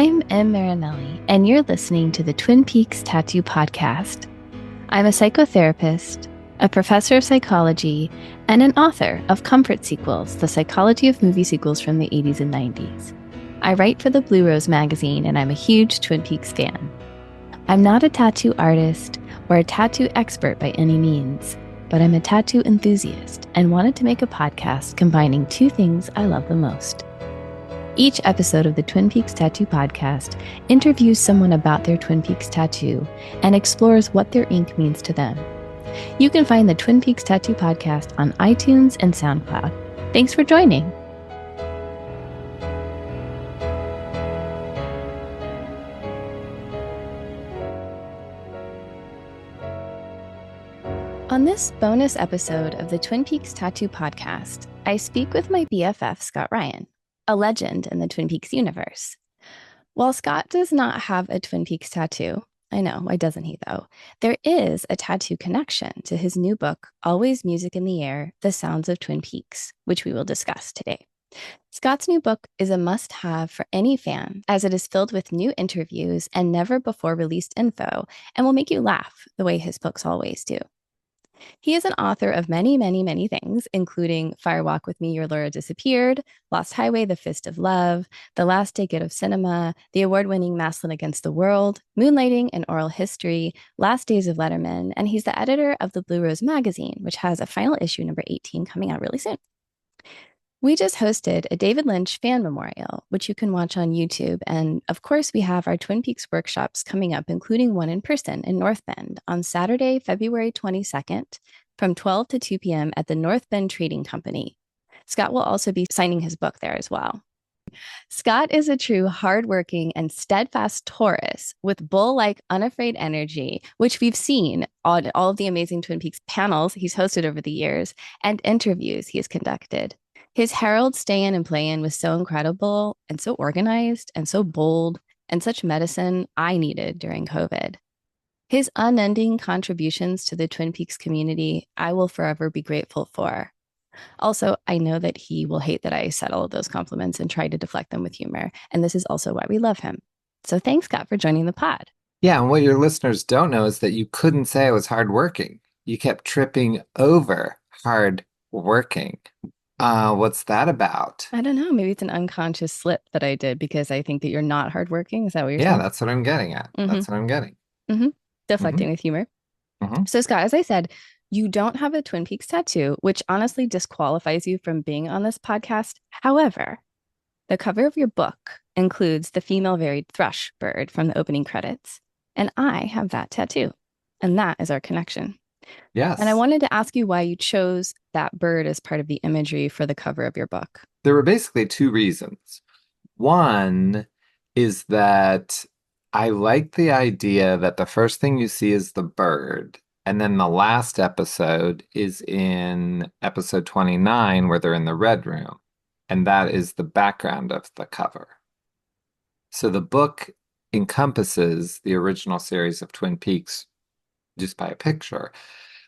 I'm M. Marinelli, and you're listening to the Twin Peaks Tattoo Podcast. I'm a psychotherapist, a professor of psychology, and an author of Comfort Sequels, the psychology of movie sequels from the 80s and 90s. I write for the Blue Rose magazine, and I'm a huge Twin Peaks fan. I'm not a tattoo artist or a tattoo expert by any means, but I'm a tattoo enthusiast and wanted to make a podcast combining two things I love the most. Each episode of the Twin Peaks Tattoo Podcast interviews someone about their Twin Peaks tattoo and explores what their ink means to them. You can find the Twin Peaks Tattoo Podcast on iTunes and SoundCloud. Thanks for joining. On this bonus episode of the Twin Peaks Tattoo Podcast, I speak with my BFF, Scott Ryan, a legend in the Twin Peaks universe. While Scott does not have a Twin Peaks tattoo, I know, why doesn't he though? There is a tattoo connection to his new book, Always Music in the Air, The Sounds of Twin Peaks, which we will discuss today. Scott's new book is a must-have for any fan, as it is filled with new interviews and never-before-released info, and will make you laugh the way his books always do. He is an author of many, many, many things, including Fire Walk with Me, Your Laura Disappeared, Lost Highway, The Fist of Love, The Last Decade of Cinema, the award-winning Maslin Against the World, Moonlighting and Oral History, Last Days of Letterman, and he's the editor of the Blue Rose magazine, which has a final issue, number 18, coming out really soon. We just hosted a David Lynch fan memorial, which you can watch on YouTube. And of course, we have our Twin Peaks workshops coming up, including one in person in North Bend on Saturday, February 22nd from 12 to 2 p.m. at the North Bend Trading Company. Scott will also be signing his book there as well. Scott is a true hardworking and steadfast Taurus with bull-like unafraid energy, which we've seen on all of the amazing Twin Peaks panels he's hosted over the years and interviews he has conducted. His Herald stay-in and play-in was so incredible and so organized and so bold and such medicine I needed during COVID. His unending contributions to the Twin Peaks community, I will forever be grateful for. Also, I know that he will hate that I said all of those compliments and try to deflect them with humor. And this is also why we love him. So thanks, Scott, for joining the pod. Yeah, and what your listeners don't know is that you couldn't say I was hardworking. You kept tripping over hardworking. What's that about? I don't know. Maybe it's an unconscious slip that I did because I think that you're not hardworking. Is that what you're saying? Yeah, that's what I'm getting at. That's what I'm getting. Deflecting with humor. So, Scott, as I said, you don't have a Twin Peaks tattoo, which honestly disqualifies you from being on this podcast. However, the cover of your book includes the female varied thrush bird from the opening credits. And I have that tattoo. And that is our connection. Yes. And I wanted to ask you why you chose that bird as part of the imagery for the cover of your book. There were basically two reasons. One is that I like the idea that the first thing you see is the bird, and then the last episode is in episode 29 where they're in the Red Room, and that is the background of the cover. So the book encompasses the original series of Twin Peaks just by a picture,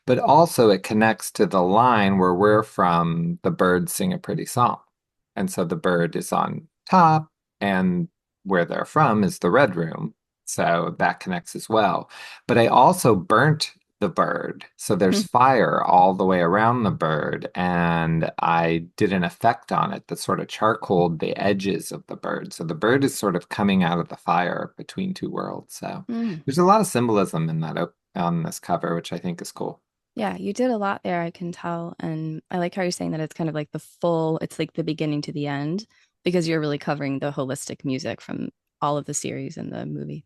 but also it connects to the line where we're from, the birds sing a pretty song. And so the bird is on top, and where they're from is the Red Room. So that connects as well. But I also burnt the bird. So there's fire all the way around the bird. And I did an effect on it that sort of charcoaled the edges of the bird. So the bird is sort of coming out of the fire between two worlds. So there's a lot of symbolism in that on this cover, which I think is cool. Yeah, you did a lot there, I can tell. And I like how you're saying that it's kind of like it's like the beginning to the end, because you're really covering the holistic music from all of the series and the movie.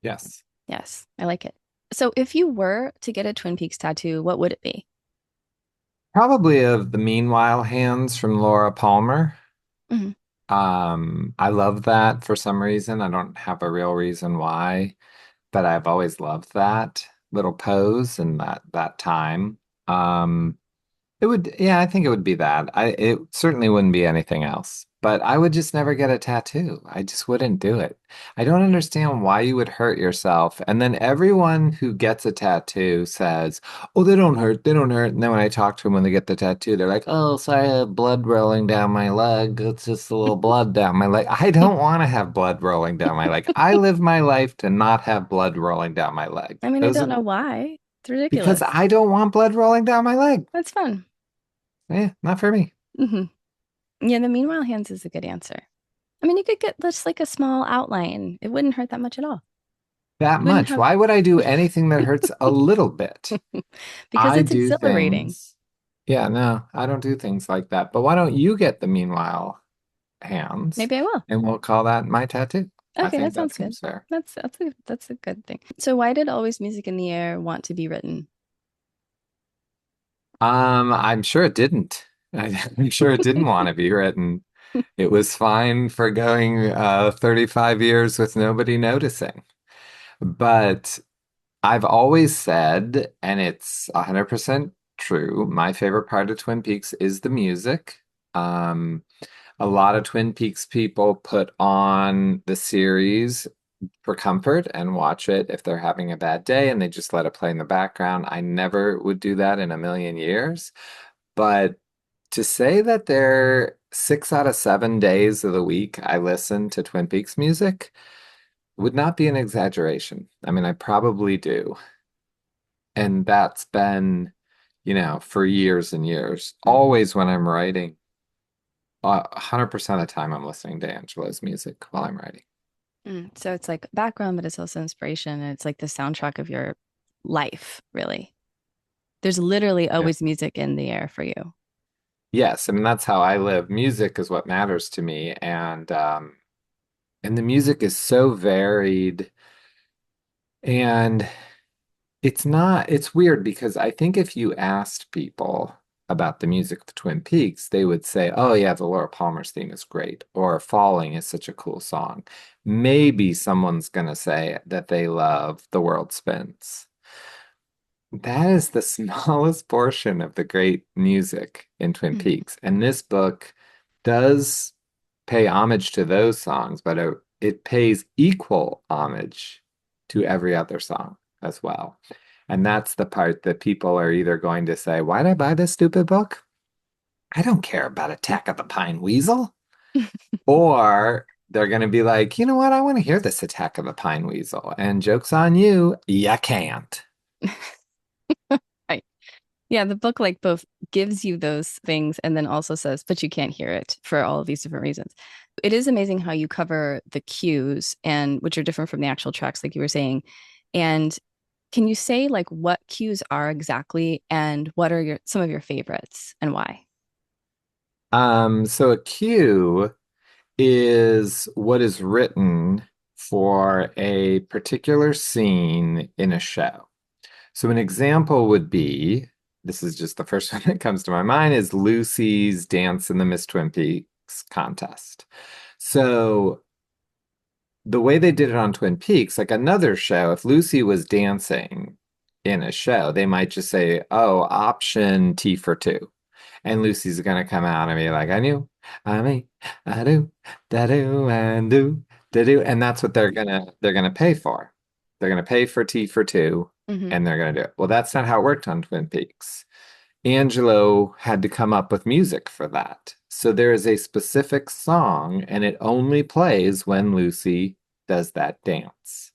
Yes. Yes, I like it. So if you were to get a Twin Peaks tattoo, what would it be? Probably of the Meanwhile hands from Laura Palmer. I love that for some reason. I don't have a real reason why, but I've always loved that little pose and that time. I think it would be that. It certainly wouldn't be anything else. but I would just never get a tattoo. I just wouldn't do it. I don't understand why you would hurt yourself. And then everyone who gets a tattoo says, "Oh, they don't hurt. They don't hurt." And then when I talk to them when they get the tattoo, they're like, "Oh, sorry, I have blood rolling down my leg. It's just a little blood down my leg." I don't want to have blood rolling down my leg. I live my life to not have blood rolling down my leg. I mean, I Those don't are know why. It's because ridiculous. I don't want blood rolling down my leg. That's fun. Not for me. Hmm. Yeah, the meanwhile hands is a good answer. I mean, you could get just like a small outline. It wouldn't hurt that much at all. That You wouldn't much. have Why would I do anything that hurts a little bit? because I it's do exhilarating. things. Yeah, no, I don't do things like that. But why don't you get the meanwhile hands Maybe I will. and we'll call that my tattoo? I Okay, that think that sounds good. seems fair. That's a good thing. So why did Always Music in the Air want to be written? I'm sure it didn't. I'm sure it didn't want to be written. It was fine for going 35 years with nobody noticing. But I've always said, and it's 100% true, my favorite part of Twin Peaks is the music. Um, a lot of Twin Peaks people put on the series for comfort and watch it if they're having a bad day and they just let it play in the background. I never would do that in a million years. But to say that there 6 out of 7 days of the week I listen to Twin Peaks music would not be an exaggeration. I mean, I probably do. And that's been, for years and years. Mhm. Always when I'm writing, 100% of the time I'm listening to Angelo's music while I'm writing. So it's like background, but it's also inspiration, and it's like the soundtrack of your life, really. There's literally Yeah. always music in the air for you. Yes, I mean that's how I live. Music is what matters to me, and the music is so varied, and it's weird because I think if you asked people about the music of Twin Peaks, they would say, "Oh yeah, the Laura Palmer's theme is great," or "Falling is such a cool song." Maybe someone's gonna say that they love The World Spins. That is the smallest portion of the great music in Twin Mhm. Peaks. And this book does pay homage to those songs, but it pays equal homage to every other song as well. And that's the part that people are either going to say, "Why'd I buy this stupid book? I don't care about Attack of the Pine Weasel." Or they're going to be like, "You know what? I want to hear this Attack of the Pine Weasel." And joke's on you, you can't. Right. Yeah, the book like both gives you those things and then also says, but you can't hear it for all of these different reasons. It is amazing how you cover the cues and which are different from the actual tracks, like you were saying. And can you say like what cues are exactly and what are some of your favorites and why? So a cue is what is written for a particular scene in a show. So an example would be, this is just the first one that comes to my mind, is Lucy's dance in the Miss Twin Peaks contest. So the way they did it on Twin Peaks, like another show, if Lucy was dancing in a show, they might just say, "Oh, option T for two." And Lucy's gonna come out and be like, "I knew, I mean, I do, da do, and do, da do," and that's what they're gonna pay for. They're gonna pay for T for two, Hmm. and they're gonna do it. Well, that's not how it worked on Twin Peaks. Angelo had to come up with music for that. So there is a specific song, and it only plays when Lucy does that dance.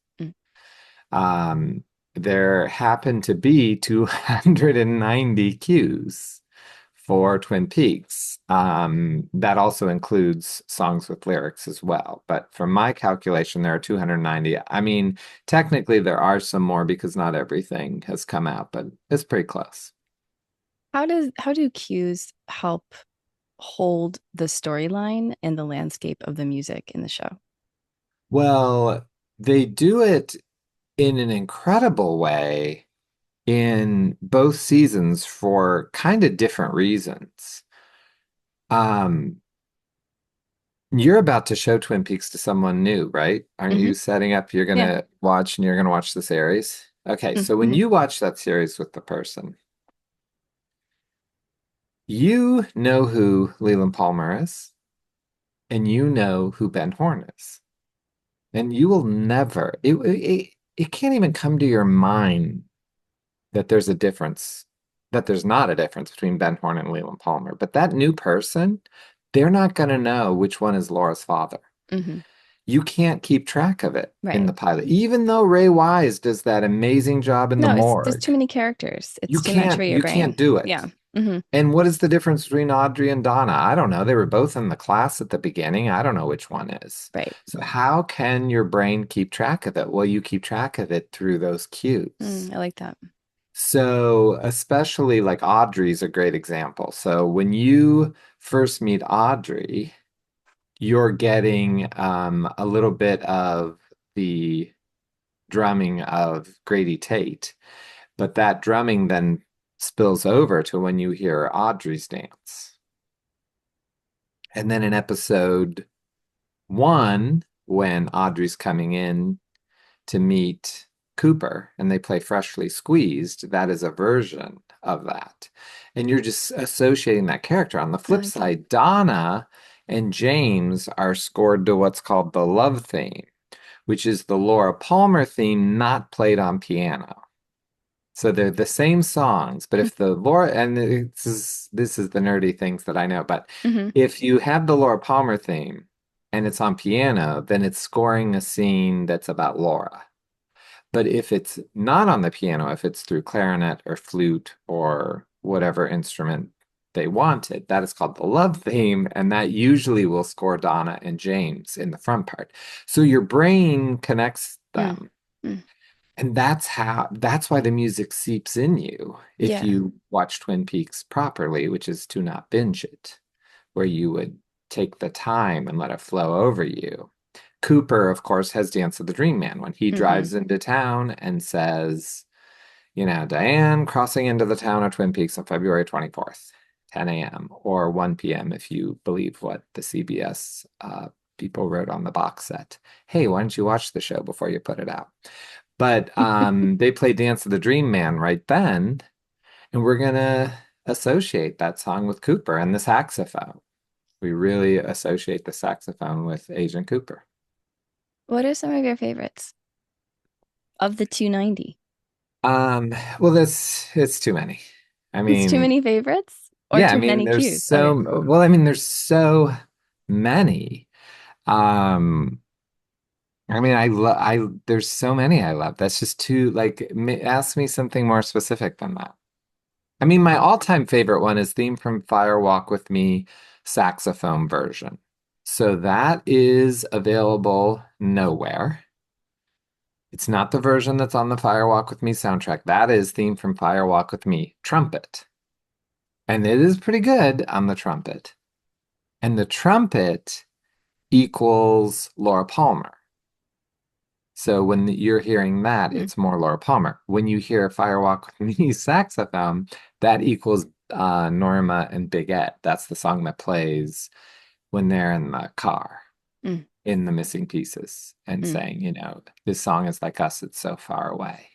Um, there happen to be 290 cues for Twin Peaks. That also includes songs with lyrics as well. But from my calculation, there are 290. I mean, technically, there are some more because not everything has come out, but it's pretty close. How do cues help hold the storyline and the landscape of the music in the show? Well, they do it in an incredible way in both seasons for kind of different reasons. Um, you're about to show Twin Peaks to someone new, right? Aren't Hmm. you setting up you're Yeah. gonna watch and you're gonna watch the series? Okay, so when Hmm. you watch that series with the person, you know who Leland Palmer is. and you know who Ben Horn is. And you will never, it can't even come to your mind that there's a difference, that there's not a difference between Ben Horn and Leland Palmer. But that new person, they're not going to know which one is Laura's father. Hmm. You can't keep track of it in Right. the pilot, even though Ray Wise does that amazing job in the No, it's there's too morgue. many characters. You It's too much for can't, your you can't brain. do Yeah. it. Hmm. And what is the difference between Audrey and Donna? I don't know. They were both in the class at the beginning. I don't know which one is. Right. So how can your brain keep track of it? Well, you keep track of it through those cues. I like that. So especially like Audrey's a great example. So when you first meet Audrey, you're getting a little bit of the drumming of Grady Tate, but that drumming then spills over to when you hear Audrey's dance. And then in episode one, when Audrey's coming in to meet Cooper and they play Freshly Squeezed, that is a version of that. And you're just associating that character. On the I flip like that. side, Donna and James are scored to what's called the love theme, which is the Laura Palmer theme not played on piano. So they're the same songs, but if the Laura, and this is the nerdy things that I know, but Mm-hmm. if you have the Laura Palmer theme and it's on piano, then it's scoring a scene that's about Laura. But if it's not on the piano, if it's through clarinet or flute or whatever instrument they wanted, that is called the love theme, and that usually will score Donna and James in the front part. So your brain connects Mm. them. Mm. And that's why the music seeps in you if Yeah. you watch Twin Peaks properly, which is to not binge it, where you would take the time and let it flow over you. Cooper, of course, has Dance of the Dream Man when he Hmm. drives into town and says, Diane crossing into the town of Twin Peaks on February 24th, 10 a.m. or 1 p.m. if you believe what the CBS people wrote on the box set. Hey, why don't you watch the show before you put it out? But they play Dance of the Dream Man right then, and we're gonna associate that song with Cooper and the saxophone. We really associate the saxophone with Agent Cooper. What are some of your favorites of the 290? Um, well, this it's too many. I It's too mean, many favorites or yeah, I too mean, many there's cues? Okay. so well, I mean, there's so many. Um, I mean, there's so many I love. That's just too like ask me something more specific than that. I mean, my all-time favorite one is Theme from Fire Walk with Me saxophone version. So that is available nowhere. It's not the version that's on the Fire Walk with Me soundtrack. That is Theme from Fire Walk with Me trumpet. And it is pretty good on the trumpet. And the trumpet equals Laura Palmer. So when you're hearing that, Mm. it's more Laura Palmer. When you hear Firewalk with Me saxophone, that equals Norma and Big Ed. That's the song that plays when they're in the car Mm. in the missing pieces and Mm. saying, this song is like us, it's so far away.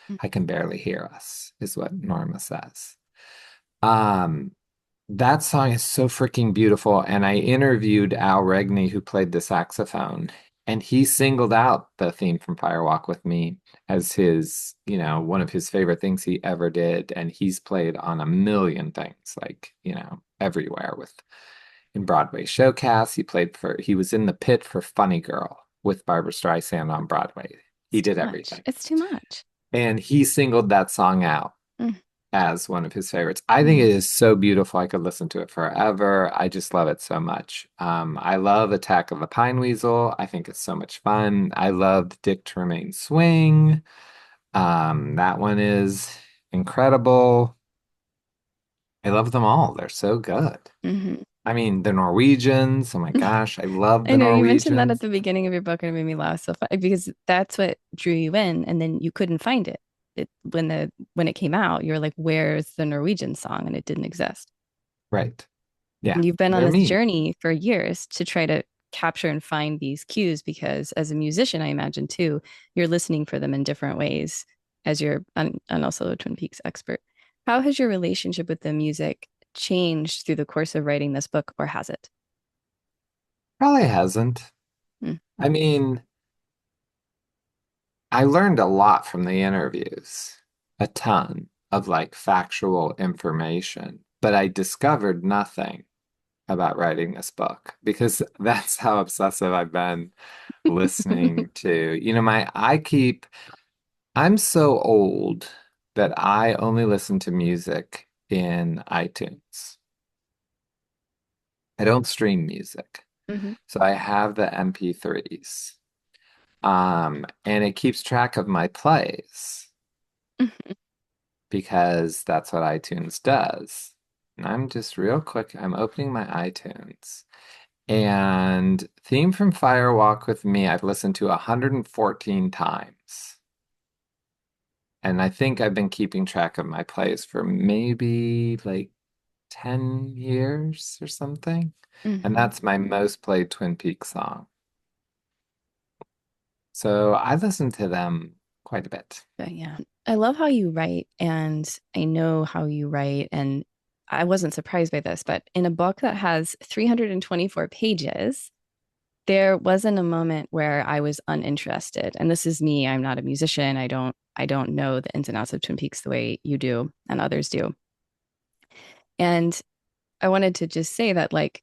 Mm. I can barely hear us, is what Norma says. Um, that song is so freaking beautiful. And I interviewed Al Regney, who played the saxophone, and he singled out the theme from Firewalk with Me as his, one of his favorite things he ever did. And he's played on a million things, like, everywhere with in Broadway showcasts. He was in the pit for Funny Girl with Barbra Streisand on Broadway. He It's did too much. everything. It's too much. And he singled that song out Mm. as one of his favorites. I think Mm. it is so beautiful. I could listen to it forever. I just love it so much. I love Attack of the Pine Weasel. I think it's so much fun. I love Dick Tremaine Swing. That one is incredible. I love them all. They're so good. Hmm. I mean, the Norwegians. Oh my gosh, I love I the know you mentioned that at Norwegians. the beginning of your book and it made me laugh so funny because that's what drew you in, and then you couldn't find it. When it came out, you were like, "Where's the Norwegian song?" And it didn't exist. Right. Yeah, And you've been on they're this me. journey for years to try to capture and find these cues because as a musician, I imagine too, you're listening for them in different ways as and also a Twin Peaks expert. How has your relationship with the music changed through the course of writing this book, or has it? Probably hasn't. Mm. I mean, I learned a lot from the interviews, a ton of like factual information, but I discovered nothing about writing this book because that's how obsessive I've been listening to. I'm so old that I only listen to music in iTunes. I don't stream music. Hmm. So I have the MP3s. And it keeps track of my plays because that's what iTunes does. And I'm just real quick, I'm opening my iTunes. And Theme from Fire Walk with Me, I've listened to 114 times. And I think I've been keeping track of my plays for maybe like 10 years or something. And Hmm. that's my most played Twin Peaks song. So I listen to them quite a bit. But yeah, I love how you write, and I know how you write, and I wasn't surprised by this, but in a book that has 324 pages, there wasn't a moment where I was uninterested. And this is me. I'm not a musician. I don't know the ins and outs of Twin Peaks the way you do and others do. And I wanted to just say that like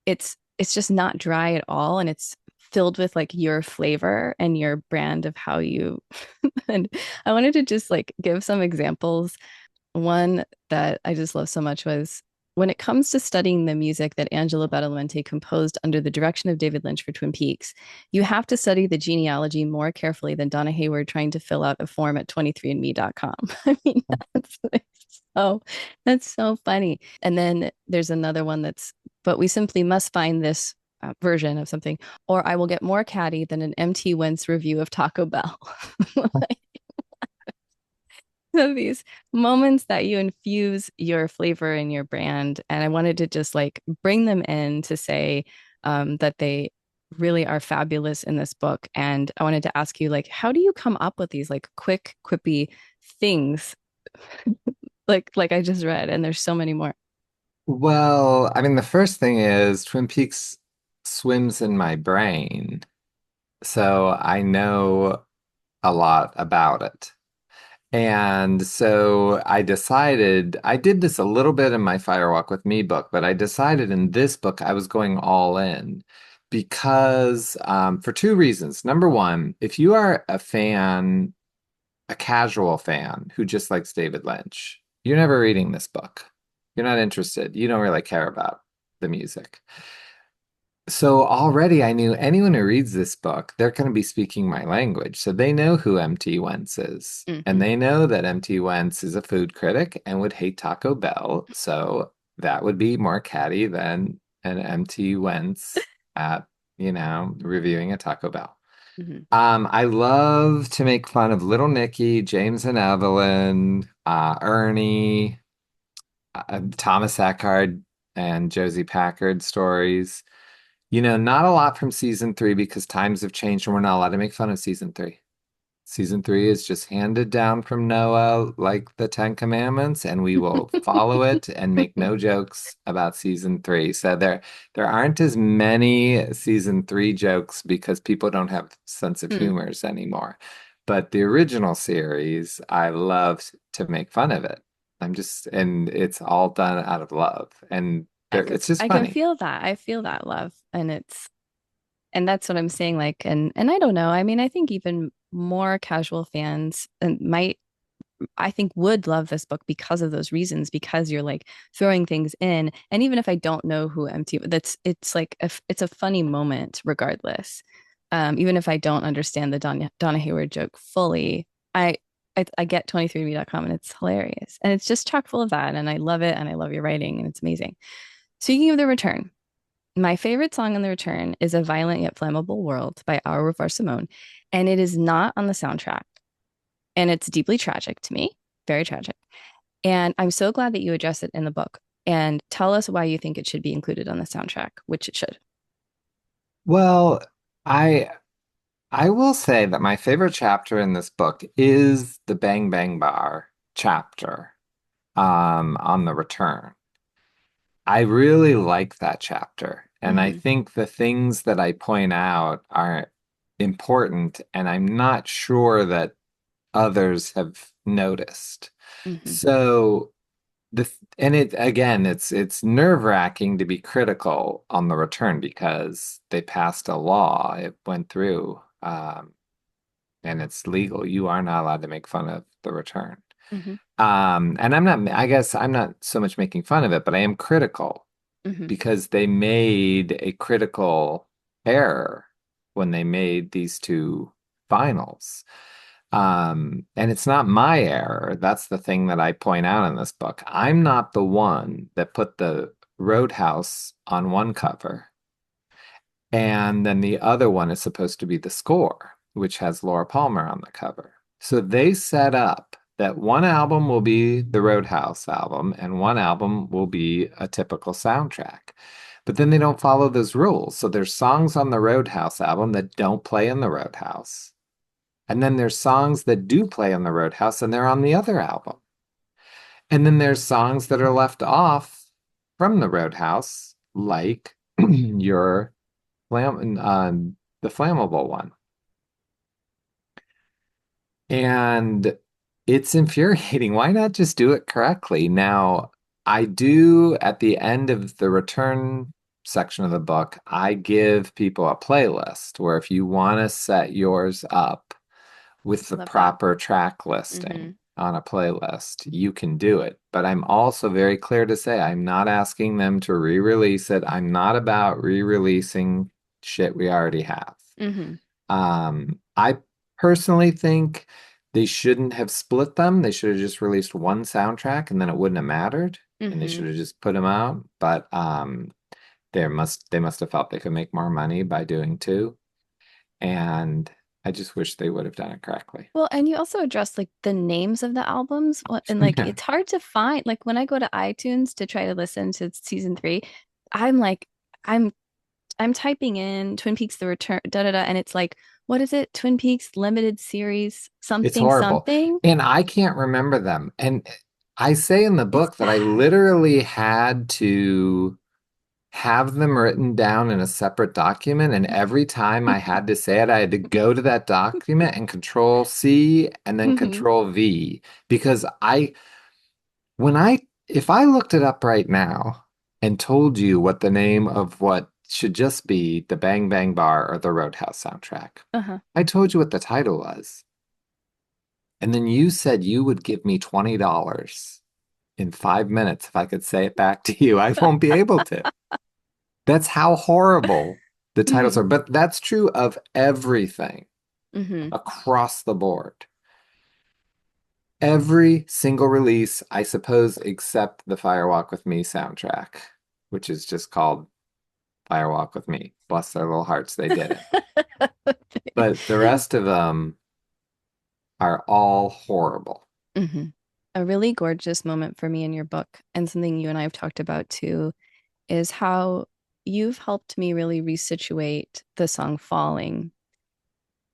it's just not dry at all, and it's filled with like your flavor and your brand of how you and I wanted to just like give some examples. One that I just love so much was when it comes to studying the music that Angelo Badalamenti composed under the direction of David Lynch for Twin Peaks, you have to study the genealogy more carefully than Donna Hayward trying to fill out a form at 23andme.com. I mean, so that's so funny. And then there's another one that's, but we simply must find this version of something, or I will get more catty than an MT Wentz review of Taco Bell. Of these moments that you infuse your flavor and your brand. And I wanted to just like bring them in to say that they really are fabulous in this book. And I wanted to ask you, like, how do you come up with these like quick, quippy things like I just read? And there's so many more. Well, I mean, the first thing is Twin Peaks swims in my brain, so I know a lot about it. And so I decided, I did this a little bit in my Firewalk with Me book, but I decided in this book I was going all in because for two reasons. Number one, if you are a fan, a casual fan who just likes David Lynch, you're never reading this book. You're not interested. You don't really care about the music. So already I knew anyone who reads this book, they're going to be speaking my language. So they know who MT Wentz is. And Hmm. they know that MT Wentz is a food critic and would hate Taco Bell. So that would be more catty than an MT Wentz at, reviewing a Taco Bell. Hmm. I love to make fun of Little Nicky, James and Evelyn, Ernie, Thomas Eckhart, and Josie Packard stories. Not a lot from season three because times have changed and we're not allowed to make fun of season three. Season three is just handed down from Noah like the Ten Commandments, and we will follow it and make no jokes about season three. So there aren't as many season three jokes because people don't have sense of Hmm. humors anymore. But the original series, I loved to make fun of it. And it's all done out of love. And it's just I can funny. feel that. I feel that love. And that's what I'm saying. Like, and I don't know. I mean, I think even more casual fans and might I think would love this book because of those reasons, because you're like throwing things in. And even if I don't know who MT, it's like it's a funny moment regardless. Even if I don't understand the Donna Hayward joke fully, I get 23andme.com and it's hilarious. And it's just chock full of that. And I love it. And I love your writing and it's amazing. Speaking of The Return, my favorite song on The Return is A Violent Yet Flammable World by Au Revoir Simone. And it is not on the soundtrack. And it's deeply tragic to me, very tragic. And I'm so glad that you address it in the book. And tell us why you think it should be included on the soundtrack, which it should. Well, I I will say that my favorite chapter in this book is the Bang Bang Bar chapter on the return. I really like that chapter. And I Mm-hmm. think the things that I point out are important, and I'm not sure that others have noticed. Mm-hmm. So and it again, it's nerve-wracking to be critical on the return because they passed a law. It went through, and it's legal. You are not allowed to make fun of the return. Mm-hmm. And I'm not, I guess I'm not so much making fun of it, but I am critical Mm-hmm. because they made a critical error when they made these two finals. And it's not my error. That's the thing that I point out in this book. I'm not the one that put the Roadhouse on one cover, and then the other one is supposed to be the score, which has Laura Palmer on the cover. So they set up that one album will be the Roadhouse album and one album will be a typical soundtrack. But then they don't follow those rules. So there's songs on the Roadhouse album that don't play in the Roadhouse. And then there's songs that do play on the Roadhouse and they're on the other album. And then there's songs that are left off from the Roadhouse, like your the flammable one. And it's infuriating. Why not just do it correctly? Now, I do at the end of the return section of the book, I give people a playlist where if you want to set yours up with the Love that. proper track Mm-hmm. listing on a playlist, you can do it. But I'm also very clear to say I'm not asking them to re-release it. I'm not about re-releasing shit we already have. Mm-hmm. I personally think they shouldn't have split them. They should have just released one soundtrack and then it wouldn't have mattered. And they Mm-hmm. should have just put them out. But they must have felt they could make more money by doing two. And I just wish they would have done it correctly. Well, and you also address like the names of the albums, and like Yeah. it's hard to find. Like when I go to iTunes to try to listen to season three, I'm like, I'm I'm typing in Twin Peaks: The Return, da da da, and it's like, what is it? Twin Peaks Limited Series, It's something horrible. something. And I can't remember them. And I say in the It's book that I bad. literally had to have them written down in a separate document. And every time I had to say it, I had to go to that document and control C and then Hmm. control V because if I looked it up right now and told you what the name of what should just be the Bang Bang Bar or the Roadhouse soundtrack, Uh-huh. I told you what the title was. And then you said you would give me $20 in 5 minutes if I could say it back to you. I won't be able to. That's how horrible the titles Hmm. are. But that's true of everything Hmm. across the board. Every single release, I suppose, except the Firewalk with Me soundtrack, which is just called Firewalk with Me. Bless their little hearts, they did it. But the rest of them are all horrible. Hmm. A really gorgeous moment for me in your book, and something you and I have talked about too, is how you've helped me really resituate the song Falling.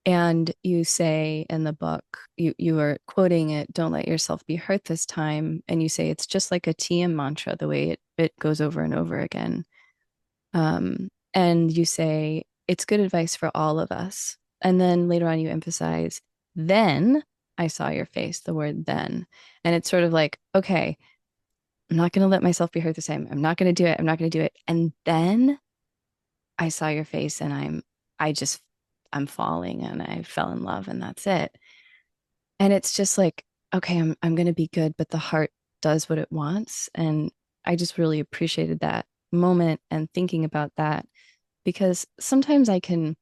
And you say in the book, you are quoting it, don't let yourself be hurt this time. And you say it's just like a TM mantra, the way it goes over and over again. And you say it's good advice for all of us. And then later on, you emphasize, then I saw your face, the word then. And it's sort of like, okay, I'm not going to let myself be hurt this time. I'm not going to do it. I'm not going to do it. And then I saw your face and I just, I'm falling and I fell in love and that's it. And it's just like, okay, I'm going to be good, but the heart does what it wants. And I just really appreciated that moment and thinking about that because sometimes I can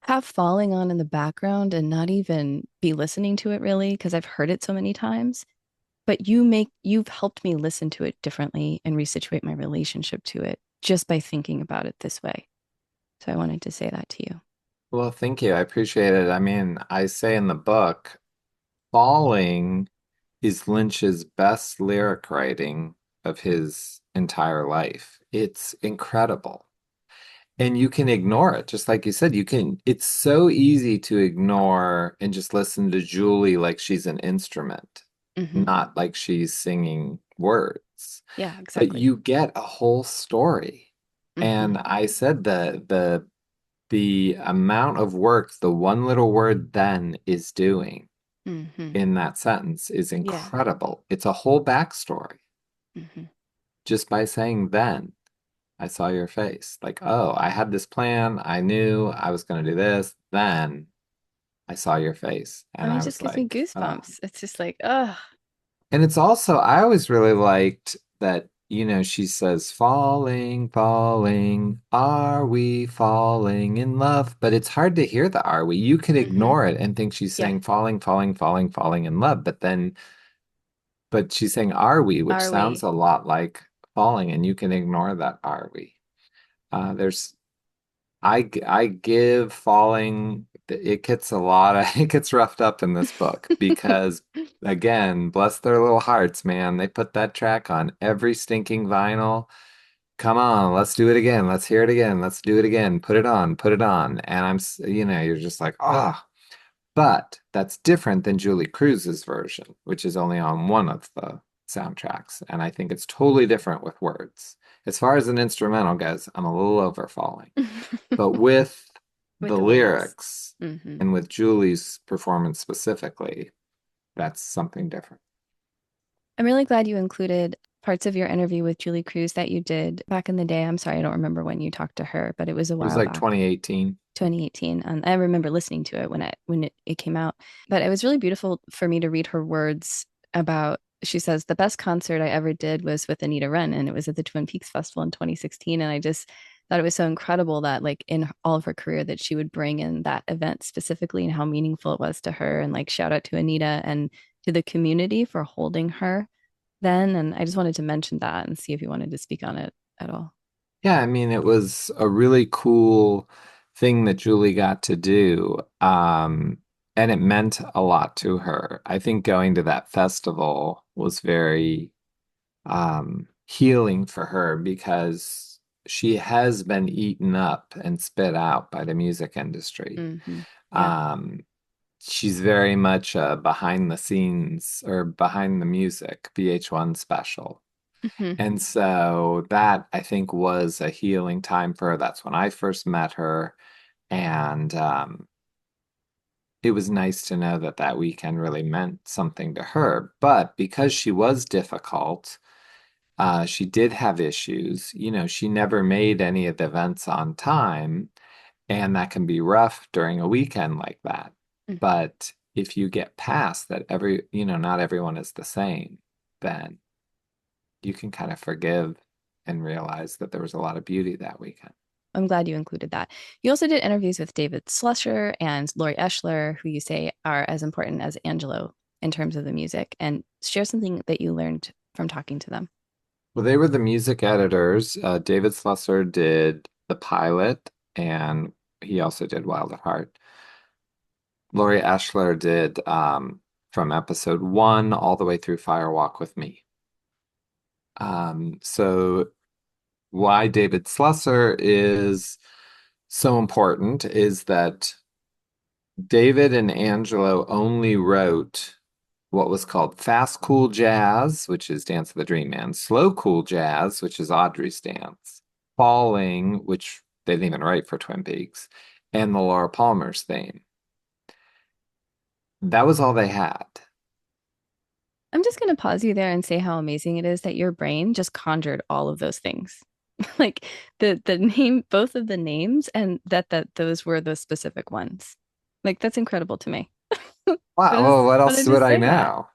have falling on in the background and not even be listening to it really because I've heard it so many times. But you've helped me listen to it differently and resituate my relationship to it just by thinking about it this way. So I wanted to say that to you. Well, thank you. I appreciate it. I mean, I say in the book, Falling is Lynch's best lyric writing of his entire life. It's incredible. And you can ignore it, just like you said, it's so easy to ignore and just listen to Julie like she's an instrument, Hmm. not like she's singing words. Yeah, But exactly. you get a whole story. And Hmm. I said the amount of work the one little word then is doing Hmm. in that sentence is Yeah. incredible. It's a whole backstory Hmm. just by saying then. I saw your face. Like, oh, I had this plan. I knew I was going to do this. Then I saw your face. I And mean, I it just was gives me like, oh. goosebumps. It's just like, oh. And it's also, I always really liked that, she says, falling, falling, are we falling in love? But it's hard to hear the are we. You could Hmm. ignore it and think she's Yeah. saying falling, falling, falling, falling in love. But she's saying are we, which Are sounds we? a lot like falling, and you can ignore that are we. There's I give falling it gets a lot of it gets roughed up in this book because again, bless their little hearts, man. They put that track on every stinking vinyl. Come on, let's do it again. Let's hear it again. Let's do it again. Put it on, put it on. And you're just like, ah. But that's different than Julie Cruz's version, which is only on one of the soundtracks. And I think it's totally different with words. As far as an instrumental goes, I'm a little over falling. But with With the the vocals. lyrics Hmm. and with Julie's performance specifically, that's something different. I'm really glad you included parts of your interview with Julie Cruz that you did back in the day. I'm sorry, I don't remember when you talked to her, but it was a It was while like back, 2018. 2018. And I remember listening to it when it came out. But it was really beautiful for me to read her words about, she says, the best concert I ever did was with Anita Wren, and it was at the Twin Peaks Festival in 2016. And I just thought it was so incredible that like in all of her career that she would bring in that event specifically and how meaningful it was to her. And like shout out to Anita and to the community for holding her then. And I just wanted to mention that and see if you wanted to speak on it at all. Yeah, I mean, it was a really cool thing that Julie got to do. And it meant a lot to her. I think going to that festival was very healing for her because she has been eaten up and spit out by the music industry. Hmm. Yeah. Um, she's very much a behind the scenes or behind the music VH1 special. Hmm. And so that I think was a healing time for her. That's when I first met her. And it was nice to know that that weekend really meant something to her. But because she was difficult, she did have issues. She never made any of the events on time, and that can be rough during a weekend like that. But if you get past that, not everyone is the same, then you can kind of forgive and realize that there was a lot of beauty that weekend. I'm glad you included that. You also did interviews with David Slusher and Laurie Eschler, who you say are as important as Angelo in terms of the music, and share something that you learned from talking to them. Well, they were the music editors. David Slusser did the pilot, and he also did Wild at Heart. Laurie Ashler did from episode 1 all the way through Fire Walk with Me. So why David Slusser is so important is that David and Angelo only wrote what was called fast cool jazz, which is Dance of the Dream Man, slow cool jazz, which is Audrey's dance, falling, which they didn't even write for Twin Peaks, and the Laura Palmer's theme. That was all they had. I'm just going to pause you there and say how amazing it is that your brain just conjured all of those things. Like the name, both of the names, and that those were the specific ones. Like that's incredible to me. I Wow, just well, what else wanted to would I say that. know?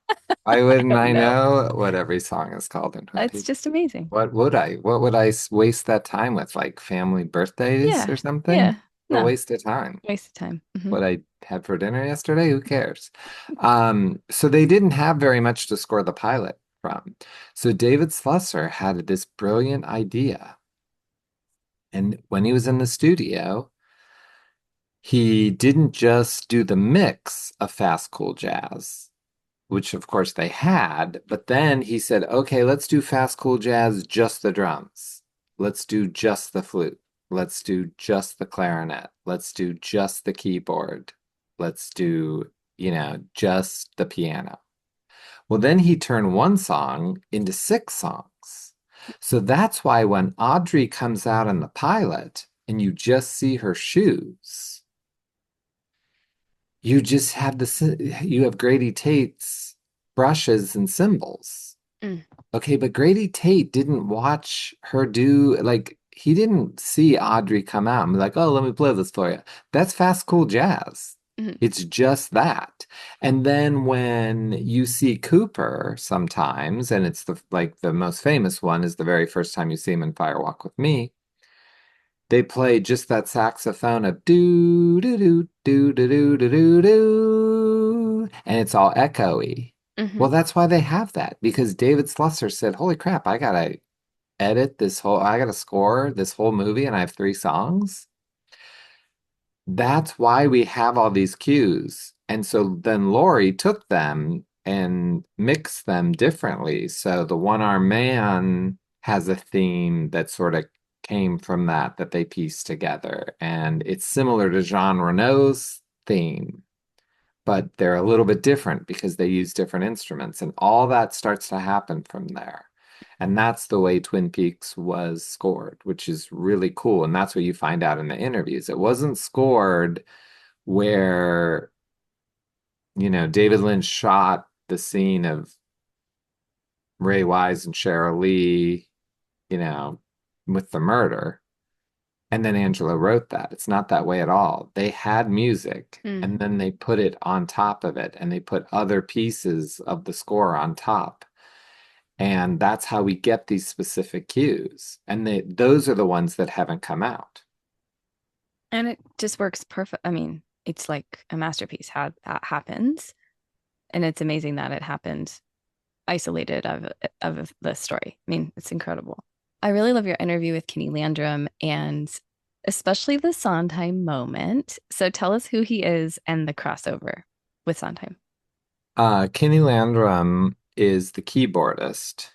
Why I wouldn't don't I know. know what every song is called in Twin It's Peaks? just amazing. What would I? What would I waste that time with? Like family birthdays Yeah. or something? Yeah. A No, waste of time. waste of time. Hmm. What I had for dinner yesterday, who cares? So they didn't have very much to score the pilot from. So David Slusser had this brilliant idea. And when he was in the studio, he didn't just do the mix of fast, cool jazz, which of course they had, but then he said, okay, let's do fast, cool jazz, just the drums. Let's do just the flute. Let's do just the clarinet. Let's do just the keyboard. Let's do, just the piano. Well, then he turned one song into 6 songs. So that's why when Audrey comes out in the pilot and you just see her shoes, you just have you have Grady Tate's brushes and cymbals. Mm. Okay, but Grady Tate didn't watch her do, like, he didn't see Audrey come out and be like, oh, let me play this for you. That's fast, cool jazz. Mhm. It's just that. And then when you see Cooper sometimes, and it's the most famous one is the very first time you see him in Fire Walk with Me, they play just that saxophone of do do do do do do do do do, and it's all echoey. Well, Mhm. that's why they have that because David Slusser said, "Holy crap, I gotta score this whole movie, and I have 3 songs." That's why we have all these cues. And so then Laurie took them and mixed them differently. So the One-Armed Man has a theme that sort of came from that they pieced together. And it's similar to Jean Renault's theme, but they're a little bit different because they use different instruments. And all that starts to happen from there. And that's the way Twin Peaks was scored, which is really cool. And that's what you find out in the interviews. It wasn't scored where, David Lynch shot the scene of Ray Wise and Cheryl Lee, you know, with the murder. And then Angela wrote that. It's not that way at all. They had music Mm. and then they put it on top of it and they put other pieces of the score on top. And that's how we get these specific cues. And those are the ones that haven't come out. And it just works perfect. I mean, it's like a masterpiece how that happens. And it's amazing that it happened isolated of the story. I mean, it's incredible. I really love your interview with Kenny Landrum and especially the Sondheim moment. So tell us who he is and the crossover with Sondheim. Kenny Landrum is the keyboardist,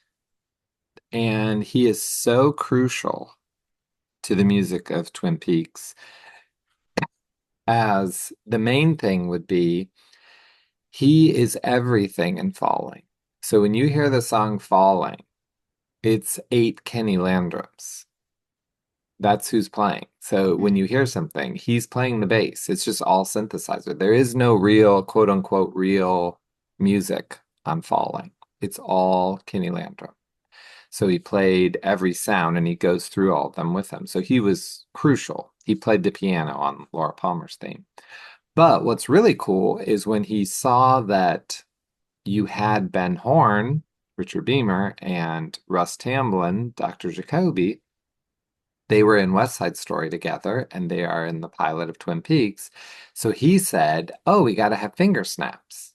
and he is so crucial to the music of Twin Peaks, as the main thing would be he is everything in Falling. So when you hear the song Falling, it's 8 Kenny Landrums. That's who's playing. So when Mm. you hear something, he's playing the bass. It's just all synthesizer. There is no real, quote unquote, real music on Falling. It's all Kenny Landrum. So he played every sound and he goes through all of them with him. So he was crucial. He played the piano on Laura Palmer's theme. But what's really cool is when he saw that you had Ben Horn, Richard Beamer, and Russ Tamblyn, Dr. Jacoby. They were in West Side Story together and they are in the pilot of Twin Peaks. So he said, oh, we got to have finger snaps.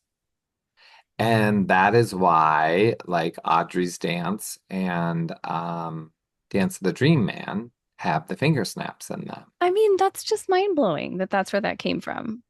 And that is why, like Audrey's Dance and Dance of the Dream Man have the finger snaps in them. I mean, that's just mind blowing that that's where that came from.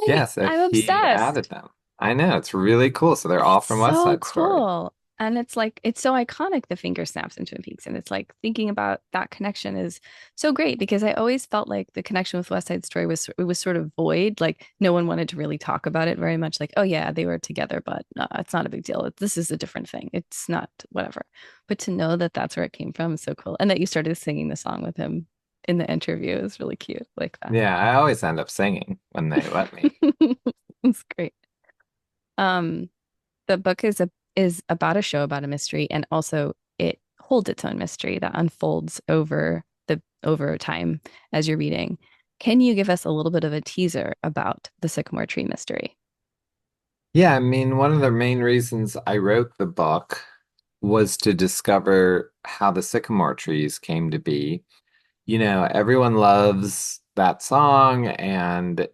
Yes, I'm he added obsessed. them. I know, it's really cool. So they're all It's from West so Side Story. cool. And it's like, it's so iconic, the finger snaps in Twin Peaks. And it's like thinking about that connection is so great because I always felt like the connection with West Side Story was sort of void. Like no one wanted to really talk about it very much. Like, oh yeah, they were together, but no, it's not a big deal. This is a different thing. It's not whatever. But to know that that's where it came from is so cool. And that you started singing the song with him in the interview is really cute. Like that. Yeah, I always end up singing when they let me. It's great. Um, the book is about a show about a mystery, and also it holds its own mystery that unfolds over time as you're reading. Can you give us a little bit of a teaser about the Sycamore Tree mystery? Yeah, I mean, one of the main reasons I wrote the book was to discover how the sycamore trees came to be. Everyone loves that song, and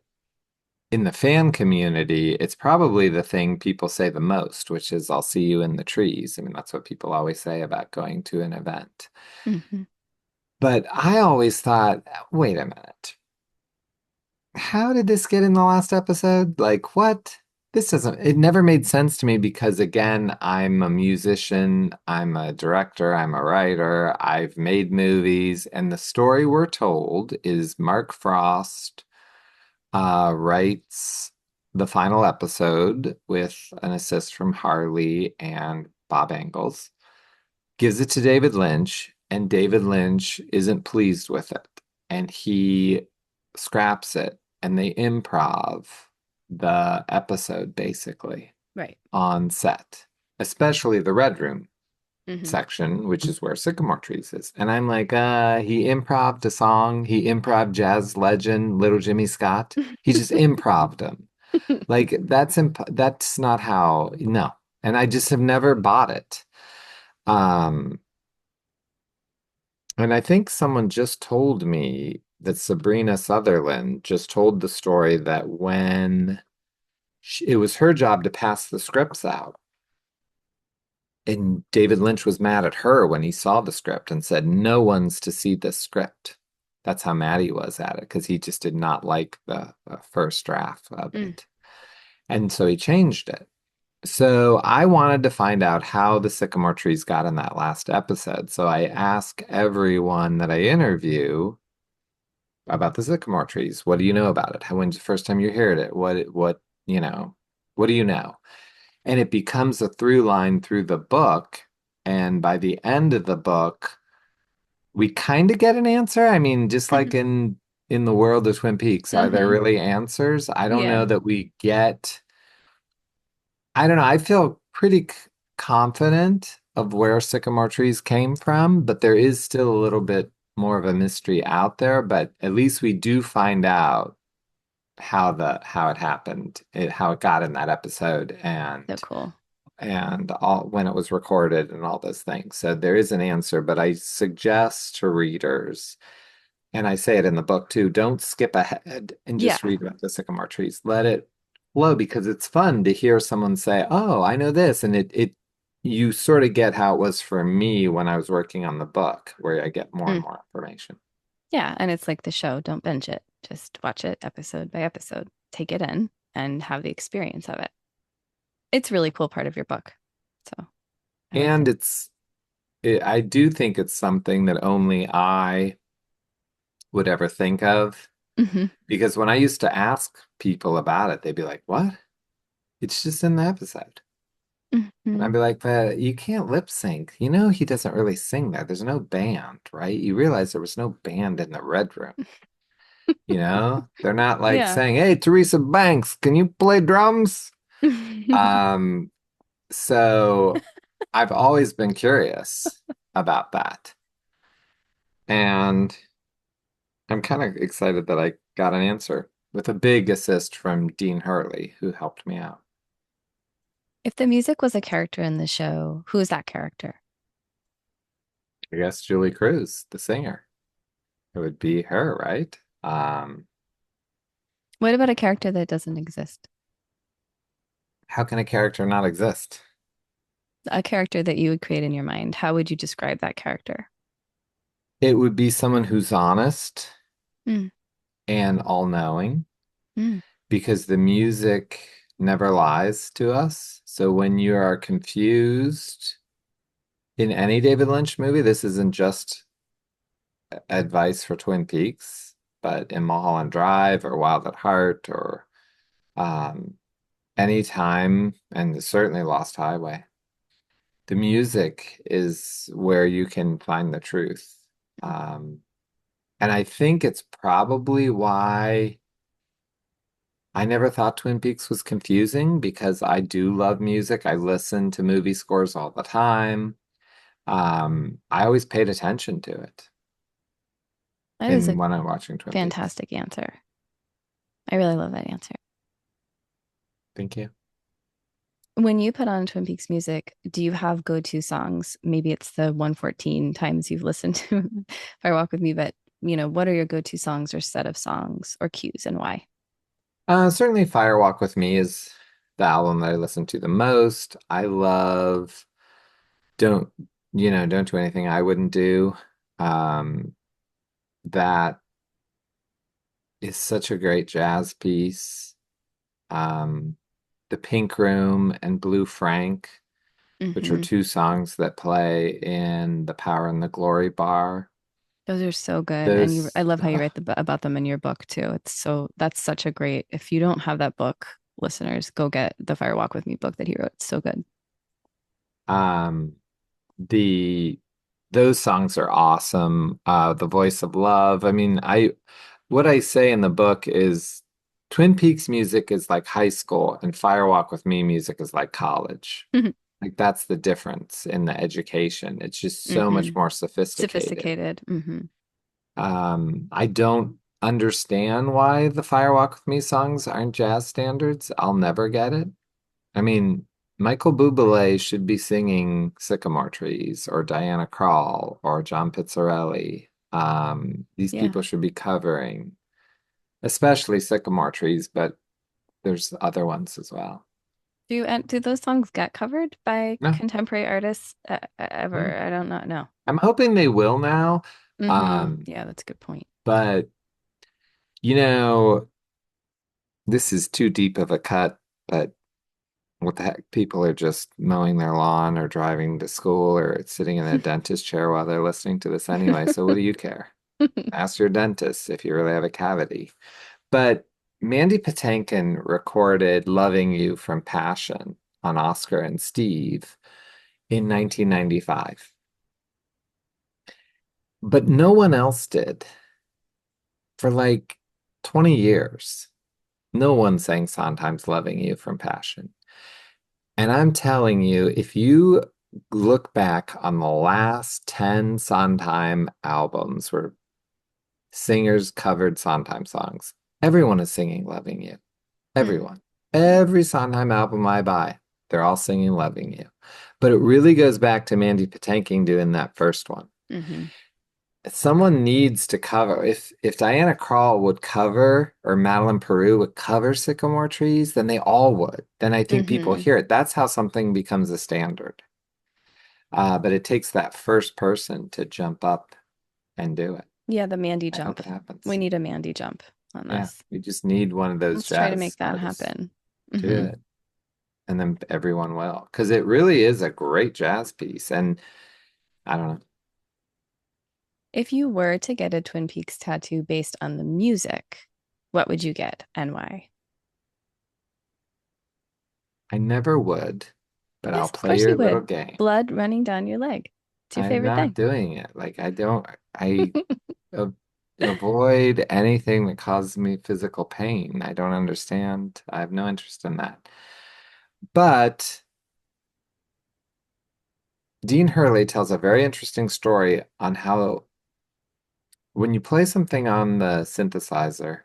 in the fan community, it's probably the thing people say the most, which is, I'll see you in the trees. I mean, that's what people always say about going to an event. Mhm. But I always thought, wait a minute. How did this get in the last episode? Like, what? It never made sense to me because, again, I'm a musician, I'm a director, I'm a writer, I've made movies, and the story we're told is Mark Frost writes the final episode with an assist from Harley and Bob Engels. gives it to David Lynch, and David Lynch isn't pleased with it. And he scraps it, and they improv the episode basically Right. on set, especially the Red Room Hmm. section, which is where Sycamore Trees is. And I'm like, he improved a song, he improved jazz legend Little Jimmy Scott. He just improved them. Like that's not how, no. And I just have never bought it. Um, and I think someone just told me that Sabrina Sutherland just told the story that when it was her job to pass the scripts out, and David Lynch was mad at her when he saw the script and said, "No one's to see this script." That's how mad he was at it because he just did not like the first draft of Mm. it. And so he changed it. So I wanted to find out how the sycamore trees got in that last episode. So I ask everyone that I interview about the sycamore trees. What do you know about it? When's the first time you heard it? What do you know? And it becomes a through line through the book. And by the end of the book, we kind of get an answer. I mean, just like in the world of Twin Peaks, are there Uh-huh. really answers? I don't know Yeah. that we get. I don't know. I feel pretty confident of where sycamore trees came from, but there is still a little bit more of a mystery out there. But at least we do find out how it happened, how it got in that episode, So cool. and all when it was recorded and all those things. So there is an answer, but I suggest to readers, and I say it in the book too, don't skip ahead and Yeah. just read about the sycamore trees. Let it flow because it's fun to hear someone say, "Oh, I know this," and it you sort of get how it was for me when I was working on the book, where I get more and Mm. more information. Yeah. And it's like the show. Don't binge it. Just watch it episode by episode. Take it in and have the experience of it. It's a really cool part of your book. So I liked And it. I do think it's something that only I would ever think of. Hmm. Because when I used to ask people about it, they'd be like, "What? It's just in the episode." And Hmm. I'd be like, "But you can't lip sync. You know, he doesn't really sing there. There's no band, right? You realize there was no band in the Red Room. You know, they're not like Yeah. saying, 'Hey, Teresa Banks, can you play drums?'" Um, so I've always been curious about that. And I'm kind of excited that I got an answer with a big assist from Dean Hurley, who helped me out. If the music was a character in the show, who is that character? I guess Julie Cruz, the singer. It would be her, right? What about a character that doesn't exist? How can a character not exist? A character that you would create in your mind. How would you describe that character? It would be someone who's honest Mm. and all-knowing Mm. because the music never lies to us. So when you are confused in any David Lynch movie, this isn't just advice for Twin Peaks, but in Mulholland Drive or Wild at Heart or um, anytime, and certainly Lost Highway. The music is where you can find the truth. Um, and I think it's probably why I never thought Twin Peaks was confusing because I do love music. I listen to movie scores all the time. I always paid attention to it That is in a when I'm watching Twin Peaks. fantastic answer. I really love that answer. Thank you. When you put on Twin Peaks music, do you have go-to songs? Maybe it's the 114 times you've listened to Fire Walk with Me, but what are your go-to songs or set of songs or cues and why? Certainly Firewalk with Me is the album that I listen to the most. I love Don't, don't do anything I wouldn't do. Um, that is such a great jazz piece. Um, The Pink Room and Blue Frank, which are Hmm. two songs that play in the Power and the Glory bar. Those are so good. And I Those, love how you write about them in your book too. That's such a great, if you don't have that book, listeners, go get the Fire Walk with Me book that he wrote. It's so good. um, the those songs are awesome. The Voice of Love. I mean, I what I say in the book is Twin Peaks music is like high school and Firewalk with Me music is like college. Like that's the difference in the education. It's just so much Mm-hmm. more sophisticated. Sophisticated. Mm-hmm. I don't understand why the Firewalk with Me songs aren't jazz standards. I'll never get it. I mean, Michael Bublé should be singing Sycamore Trees or Diana Krall or John Pizzarelli. These Yeah. people should be covering, especially Sycamore Trees, but there's other ones as well. Do those songs get covered by No, contemporary artists no. ever? I don't know. No. I'm hoping they will now. Mm-hmm. Um, Yeah, that's a good point. but you know, this is too deep of a cut, but what the heck? People are just mowing their lawn or driving to school or sitting in a dentist chair while they're listening to this anyway. So what do you care? Ask your dentist if you really have a cavity. But Mandy Patinkin recorded Loving You from Passion on Oscar and Steve in 1995. But no one else did for like 20 years. No one sang Sondheim's Loving You from Passion. And I'm telling you, if you look back on the last 10 Sondheim albums where singers covered Sondheim songs, everyone is singing Loving You. Hmm. Everyone. Every Sondheim album I buy, they're all singing Loving You. But it really goes back to Mandy Patinkin doing that first one. Mm-hmm. Someone needs to cover. If Diana Krall would cover or Madeline Peru would cover Sycamore Trees, then they all would. Then I think people Mm-hmm. hear it. That's how something becomes a standard. But it takes that first person to jump up and do it. Yeah, the Mandy I hope jump. it We happens. need a Mandy jump on Yeah, this. we just need one of those Let's try to jazz make that artists happen. to do Hmm. it. And then everyone will. Because it really is a great jazz piece. And I don't know. If you were to get a Twin Peaks tattoo based on the music, what would you get and why? I never would, but I'll Yes, of play course you your little would. game. Blood running down your leg. It's your I'm favorite not thing. doing it. Like I a- avoid anything that causes me physical pain. I don't understand. I have no interest in that. But Dean Hurley tells a very interesting story on how when you play something on the synthesizer,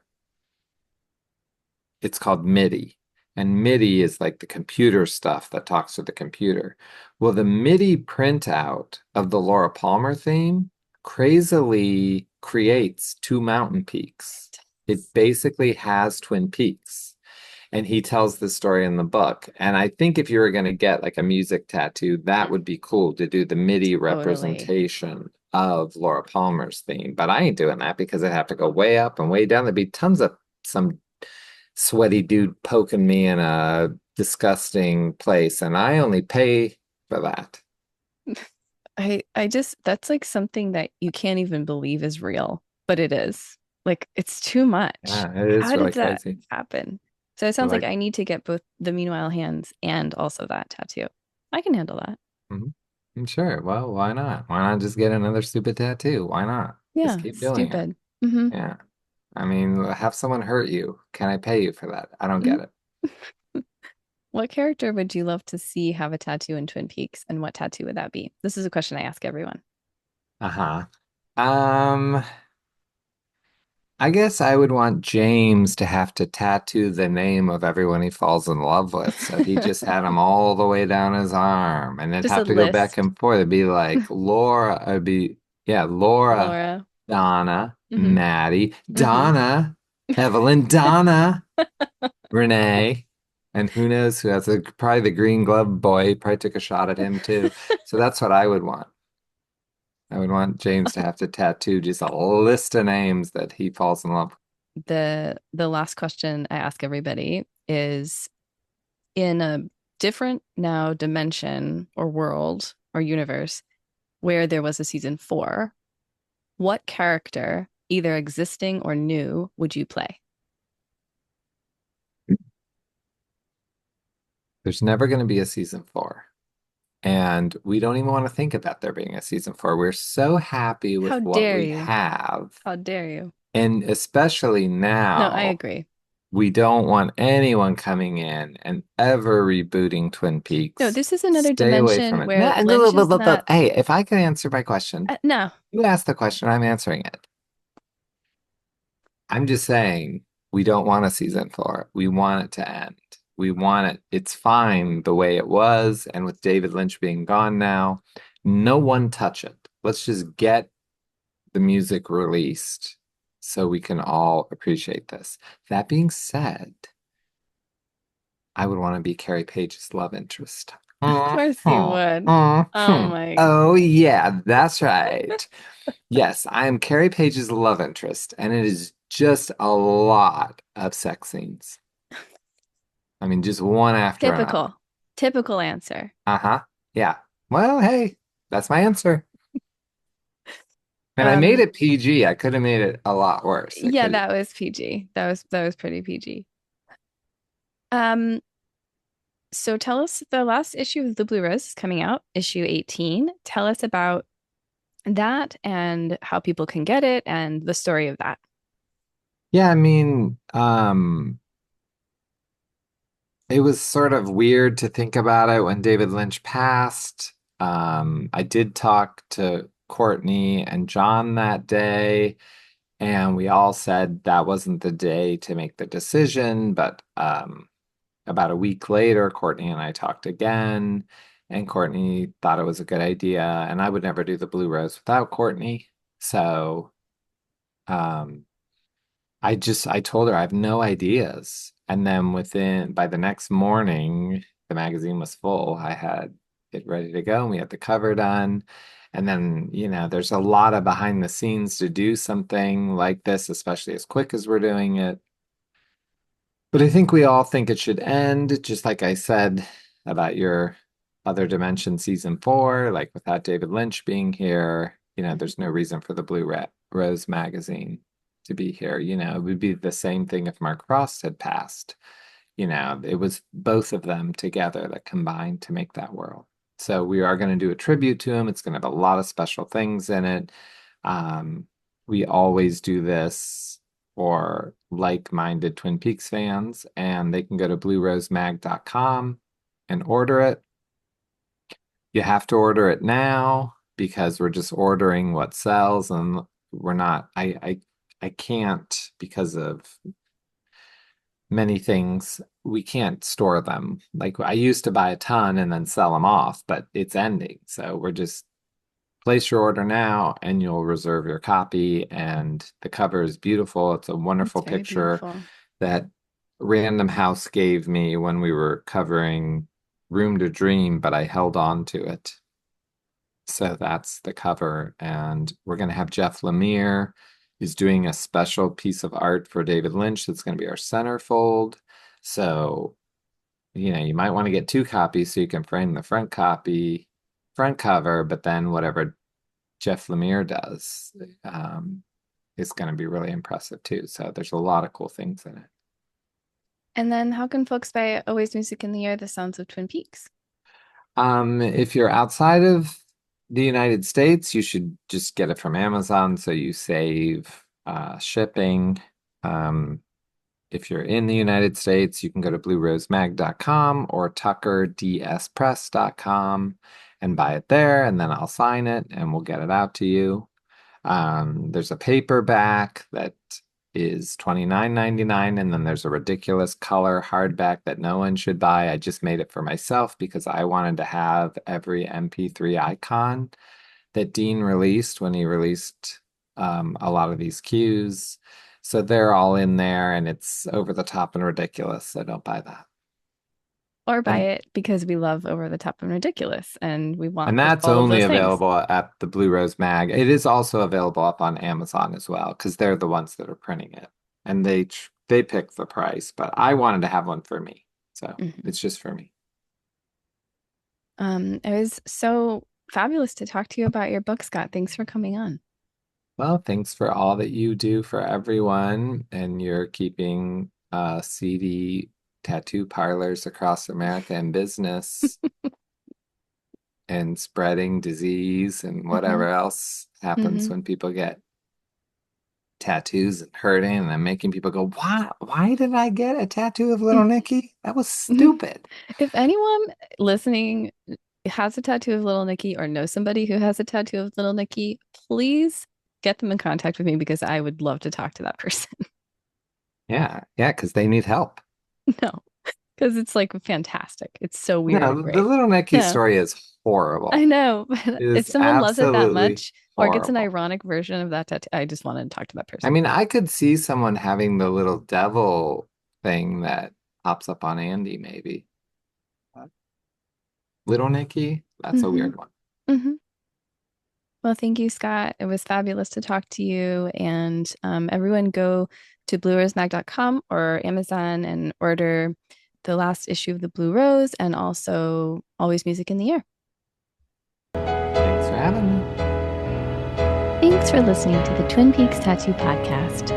it's called MIDI. And MIDI is like the computer stuff that talks to the computer. Well, the MIDI printout of the Laura Palmer theme crazily creates two mountain peaks. It basically has Twin Peaks. And he tells the story in the book. And I think if you were going to get like a music tattoo, that would be cool to do the MIDI Totally. representation of Laura Palmer's theme. But I ain't doing that because I'd have to go way up and way down. There'd be tons of some sweaty dude poking me in a disgusting place, and I only pay for that. I just that's like something that you can't even believe is real, but it is. Like it's too much. Yeah, it is How did really that crazy. happen? So it But sounds like like, I need to get both the Meanwhile hands and also that tattoo. I can handle that. mhm. I'm sure. Well, why not? Why not just get another stupid tattoo? Why not? Just Yeah, keep doing it. stupid. Hmm. Yeah. I mean, have someone hurt you. Can I pay you for that? I don't Hmm. get it. What character would you love to see have a tattoo in Twin Peaks, and what tattoo would that be? This is a question I ask everyone. Uh-huh. Um, I guess I would want James to have to tattoo the name of everyone he falls in love with. So he just had them all the way down his arm and it'd Just a have to go back list. and forth. It'd be like Laura, it'd be, yeah, Laura, Laura. Donna, Hmm. Maddie, Hmm. Donna, Evelyn, Donna, Renee. And who knows who has probably the green glove boy, probably took a shot at him too. So that's what I would want. I would want James to have to tattoo just a list of names that he falls in love The last question I ask everybody is in a different now dimension or world or universe where there was a season four, what character, either existing or new, would you play? with. There's never going to be a season 4. And we don't even want to think about there being a season four. We're so happy How with what dare we you? have. How dare you? And especially No, I now, agree. we don't want anyone coming in and ever rebooting Twin No, Peaks. this is another Stay away from dimension it. where Lynch is not. Hey, if I can answer my question, No, you asked the question, I'm answering it. I'm just saying we don't want a season four. We want it to end. We want it. It's fine the way it was, and with David Lynch being gone now, no one touch it. Let's just get the music released so we can all appreciate this. That being said, I would want to be Carrie Page's love interest. of course you would. Oh my. Oh, yeah, that's right. Yes, I am Carrie Page's love interest, and it is just a lot of sex scenes. I mean, just one after another. Typical. Typical answer. Uh-huh. Yeah. Well, hey, that's my answer. And I made Um, it PG. I could have made it a lot worse. It yeah, could. that was PG. That was pretty PG. Um, so tell us the last issue of the Blue Rose is coming out, issue 18. Tell us about that and how people can get it and the story of that. Yeah, I mean, it was sort of weird to think about it when David Lynch passed. I did talk to Courtney and John that day, and we all said that wasn't the day to make the decision. But about a week later, Courtney and I talked again, and Courtney thought it was a good idea, and I would never do the Blue Rose without Courtney. So um, I told her I have no ideas. And then by the next morning, the magazine was full. I had it ready to go and we had the cover done. And then, there's a lot of behind the scenes to do something like this, especially as quick as we're doing it. But I think we all think it should end, just like I said about your Other Dimension season four, like without David Lynch being here, there's no reason for the Rose magazine to be here. It would be the same thing if Mark Frost had passed. It was both of them together that combined to make that world. So we are going to do a tribute to him. It's going to have a lot of special things in it. Um, we always do this for like-minded Twin Peaks fans, and they can go to bluerosemag.com and order it. You have to order it now because we're just ordering what sells, and we're not. I can't because of many things. We can't store them. Like I used to buy a ton and then sell them off, but it's ending. So we're just place your order now and you'll reserve your copy. And the cover is beautiful. It's a It's wonderful very picture beautiful. that Random House gave me when we were covering Room to Dream, but I held on to it. So that's the cover. And we're going to have Jeff Lemire is doing a special piece of art for David Lynch that's going to be our centerfold. So, you might want to get two copies so you can frame the front cover, but then whatever Jeff Lemire does is going to be really impressive too. So there's a lot of cool things in it. And then how can folks buy Always Music in the Air, The Sounds of Twin Peaks? If you're outside of the United States, you should just get it from Amazon so you save shipping. Um, if you're in the United States, you can go to bluerosemag.com or tuckerdspress.com and buy it there, and then I'll sign it and we'll get it out to you. There's a paperback that is $29.99, and then there's a ridiculous color hardback that no one should buy. I just made it for myself because I wanted to have every MP3 icon that Dean released when he released a lot of these cues. So they're all in there, and it's over the top and ridiculous. So don't buy that. Or buy And it because we love Over the Top and Ridiculous and we want And that's all of only those things. available at the Blue Rose Mag. It is also available up on Amazon as well, because they're the ones that are printing it. And they pick the price, but I wanted to have one for me. So Mhm. it's just for me. It was so fabulous to talk to you about your book, Scott. Thanks for coming on. Well, thanks for all that you do for everyone, and you're keeping CD tattoo parlors across America in business. and spreading disease and whatever else happens when people get tattoos and hurting and then making people go, why did I get a tattoo of Little Nicky? That was stupid. If anyone listening has a tattoo of Little Nicky or knows somebody who has a tattoo of Little Nicky, please get them in contact with me because I would love to talk to that person. Yeah, because they need help. No, because it's like fantastic. It's so weird No, and the great. Little Nicky No, story is horrible. I know, but It if is someone loves it that absolutely much or gets an horrible. ironic version of that tattoo, I just want to talk to that I person. mean, I could see someone having the little devil thing that pops up on Andy, maybe. But Little Nicky, that's a hmm weird one. hmm Well, thank you, Scott. It was fabulous to talk to you. And everyone go to bluerosemag.com or Amazon and order the last issue of the Blue Rose and also Always Music in the Air. Thanks for having me. Thanks for listening to the Twin Peaks Tattoo Podcast.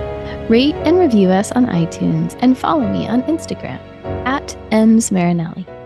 Rate and review us on iTunes and follow me on Instagram @msmarinelli.